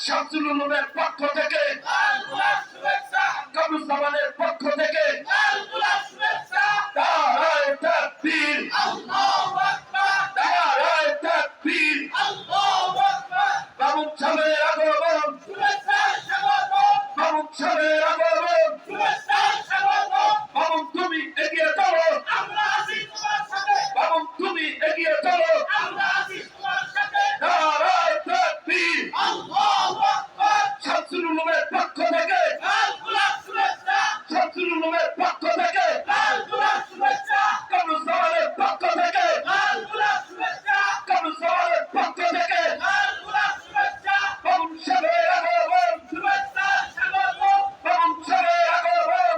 শামসুল উলুমের পক্ষ থেকে, কামরুজ্জামানের পক্ষ থেকে নারায়ে তাকবীর, নারায়ে তাকবীর। মামুন সাহেবের আগমন, মামুন সাহেবের আগমন। মামুন তুমি এগিয়ে চলো, মামুন তুমি এগিয়ে চলো। নারায়ে তাকবীর। শামসুল উলুমের পক্ষ থেকে, শামসুল উলুমের পক্ষ থেকে, কামরুজ্জামানের পক্ষ থেকে, কামরুজ্জামানের পক্ষ থেকে মামুন সাহেবের আগমন, মামুন সাহেবের আগমন।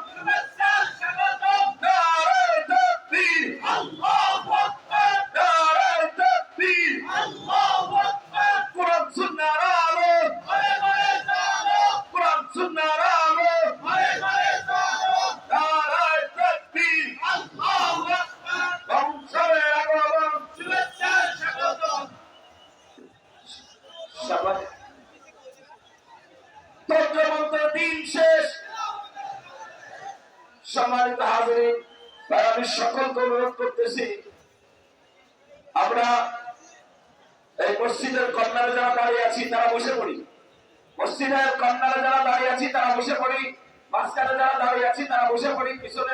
নারায়ে তাকবীর, নারায়ে তাকবীর। কোরআন সুন্নাহর আলো, কোরআন সুন্নাহর আলো। নারায়ে তাকবীর। মামুন সাহেবের আগমন। তন্ত্রমন্ত্র দিন শেষ। সম্মানিত হাজিরিন, আমি সকলকে অনুরোধ করতেছি, আমরা এই মসজিদের কর্নারে যারা দাঁড়িয়ে আছি তারা বসে পড়ি। মসজিদের কর্নারে যারা দাঁড়িয়ে আছি তারা বসে পড়ি। মাঝখানে যারা দাঁড়িয়ে আছি তারা বসে পড়ি। পিছনে